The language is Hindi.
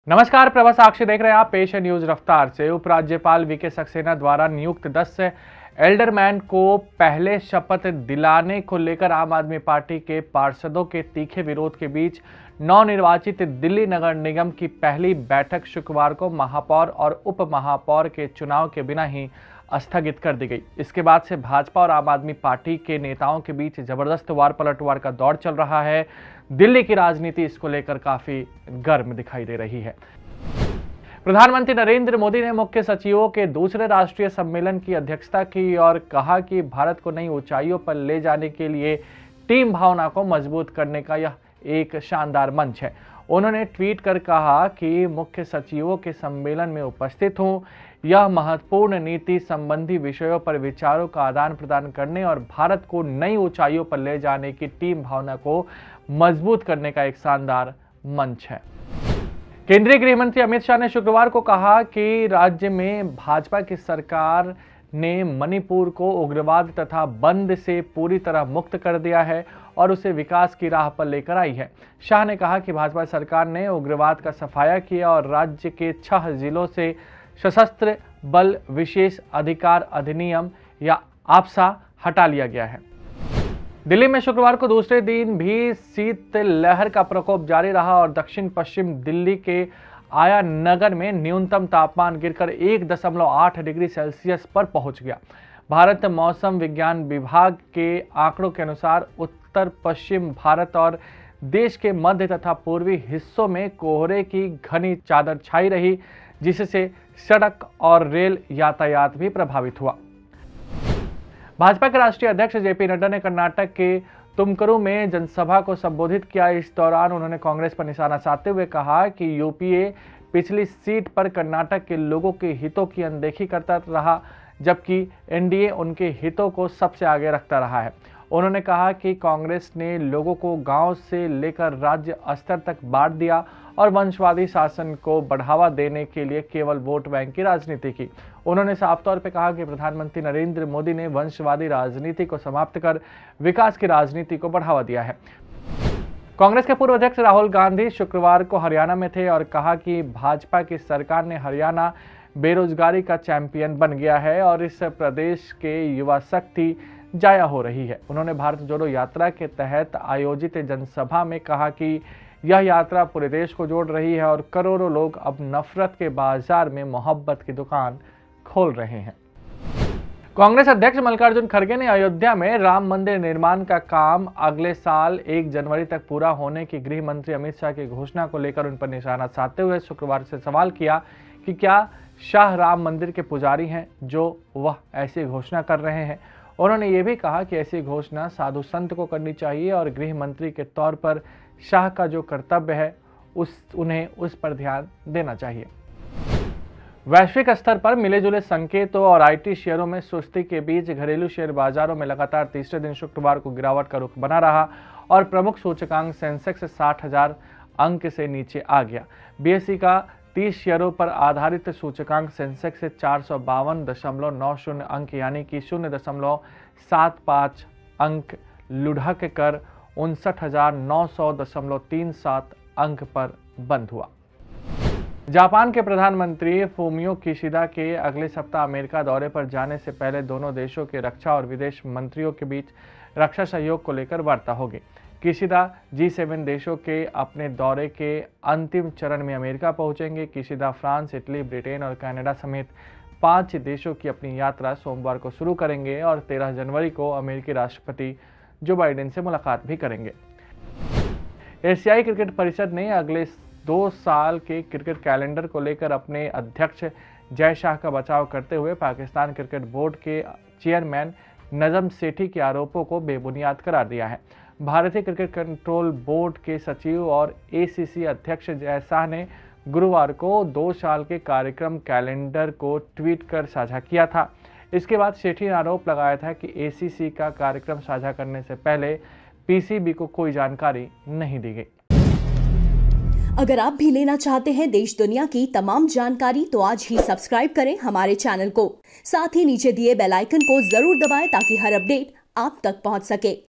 नमस्कार, प्रभा साक्षी देख रहे हैं आप। पेश है न्यूज रफ्तार से। उपराज्यपाल वीके सक्सेना द्वारा नियुक्त 10 एल्डरमैन को पहले शपथ दिलाने को लेकर आम आदमी पार्टी के पार्षदों के तीखे विरोध के बीच नवनिर्वाचित दिल्ली नगर निगम की पहली बैठक शुक्रवार को महापौर और उप महापौर के चुनाव के बिना ही स्थगित कर दी गई। इसके बाद से भाजपा और आम आदमी पार्टी के नेताओं के बीच जबरदस्त वार पलटवार का दौर चल रहा है। दिल्ली की राजनीति इसको लेकर काफी गर्म दिखाई दे रही है। प्रधानमंत्री नरेंद्र मोदी ने मुख्य सचिवों के दूसरे राष्ट्रीय सम्मेलन की अध्यक्षता की और कहा कि भारत को नई ऊंचाइयों पर ले जाने के लिए टीम भावना को मजबूत करने का यह एक शानदार मंच है। उन्होंने ट्वीट कर कहा कि मुख्य सचिवों के सम्मेलन में उपस्थित हूं। यह महत्वपूर्ण नीति संबंधी विषयों पर विचारों का आदान प्रदान करने और भारत को नई ऊंचाइयों पर ले जाने की टीम भावना को मजबूत करने का एक शानदार मंच है। केंद्रीय गृह मंत्री अमित शाह ने शुक्रवार को कहा कि राज्य में भाजपा की सरकार ने मणिपुर को उग्रवाद तथा बंद से पूरी तरह मुक्त कर दिया है और उसे विकास की राह पर लेकर आई है। शाह ने कहा कि भाजपा सरकार ने उग्रवाद का सफाया किया और राज्य के 6 जिलों से सशस्त्र बल विशेष अधिकार अधिनियम या आपसा हटा लिया गया है। दिल्ली में शुक्रवार को दूसरे दिन भी शीतलहर का प्रकोप जारी रहा और दक्षिण पश्चिम दिल्ली के आया नगर में न्यूनतम तापमान गिरकर 1.8 डिग्री सेल्सियस पर पहुंच गया। भारत मौसम विज्ञान विभाग के आंकड़ों के अनुसार उत्तर पश्चिम भारत और देश के मध्य तथा पूर्वी हिस्सों में कोहरे की घनी चादर छाई रही, जिससे सड़क और रेल यातायात भी प्रभावित हुआ। भाजपा के राष्ट्रीय अध्यक्ष जेपी नड्डा ने कर्नाटक के तुमकुरु में जनसभा को संबोधित किया। इस दौरान उन्होंने कांग्रेस पर निशाना साधते हुए कहा कि यूपीए पिछली सीट पर कर्नाटक के लोगों के हितों की अनदेखी करता रहा, जबकि एनडीए उनके हितों को सबसे आगे रखता रहा है। उन्होंने कहा कि कांग्रेस ने लोगों को गांव से लेकर राज्य स्तर तक बांट दिया और वंशवादी शासन को बढ़ावा देने के लिए केवल वोट बैंक की राजनीति की। उन्होंने साफ तौर पर कहा कि प्रधानमंत्री नरेंद्र मोदी ने वंशवादी राजनीति को समाप्त कर विकास की राजनीति को बढ़ावा दिया है। कांग्रेस के पूर्व अध्यक्ष राहुल गांधी शुक्रवार को हरियाणा में थे और कहा कि भाजपा की सरकार ने हरियाणा बेरोजगारी का चैंपियन बन गया है और इस प्रदेश के युवा शक्ति जाया हो रही है। उन्होंने भारत जोड़ो यात्रा के तहत आयोजित जनसभा में कहा कि यह यात्रा पूरे देश को जोड़ रही है और करोड़ों लोग अब नफरत के बाजार में मोहब्बत की दुकान खोल रहे हैं। कांग्रेस अध्यक्ष मल्लिकार्जुन खड़गे ने अयोध्या में राम मंदिर निर्माण का काम अगले साल 1 जनवरी तक पूरा होने की गृह मंत्री अमित शाह की घोषणा को लेकर उन पर निशाना साधते हुए शुक्रवार से सवाल किया कि क्या शाह राम मंदिर के पुजारी हैं जो वह ऐसी घोषणा कर रहे हैं। उन्होंने ये भी कहा कि ऐसी घोषणा साधु संत को करनी चाहिए और गृह मंत्री के तौर पर शाह का जो कर्तव्य है उन्हें उस पर ध्यान देना चाहिए। वैश्विक स्तर पर मिले जुले संकेतों और आईटी शेयरों में सुस्ती के बीच घरेलू शेयर बाजारों में लगातार तीसरे दिन शुक्रवार को गिरावट का रुख बना रहा और प्रमुख सूचकांक सेंसेक्स 60,000 अंक से नीचे आ गया। बीएसई का 30 शेयरों पर आधारित सूचकांक सेंसेक्स से 452.90 अंक यानी कि 0.75 अंक लुढ़क कर 59,900.37 अंक पर बंद हुआ। जापान के प्रधानमंत्री फूमियो किशिदा के अगले सप्ताह अमेरिका दौरे पर जाने से पहले दोनों देशों के रक्षा और विदेश मंत्रियों के बीच रक्षा सहयोग को लेकर वार्ता होगी। किशिदा G7 देशों के अपने दौरे के अंतिम चरण में अमेरिका पहुंचेंगे। किशिदा फ्रांस, इटली, ब्रिटेन और कनाडा समेत 5 देशों की अपनी यात्रा सोमवार को शुरू करेंगे और 13 जनवरी को अमेरिकी राष्ट्रपति जो बाइडेन से मुलाकात भी करेंगे। एशियाई क्रिकेट परिषद ने अगले 2 साल के क्रिकेट कैलेंडर को लेकर अपने अध्यक्ष जय शाह का बचाव करते हुए पाकिस्तान क्रिकेट बोर्ड के चेयरमैन नजम सेठी के आरोपों को बेबुनियाद करार दिया है। भारतीय क्रिकेट कंट्रोल बोर्ड के सचिव और ACC अध्यक्ष जय शाह ने गुरुवार को 2 साल के कार्यक्रम कैलेंडर को ट्वीट कर साझा किया था। इसके बाद सेठी ने आरोप लगाया था कि ACC का कार्यक्रम साझा करने से पहले PCB को कोई जानकारी नहीं दी गई। अगर आप भी लेना चाहते हैं देश दुनिया की तमाम जानकारी तो आज ही सब्सक्राइब करें हमारे चैनल को। साथ ही नीचे दिए बेल आइकन को जरूर दबाएं ताकि हर अपडेट आप तक पहुंच सके।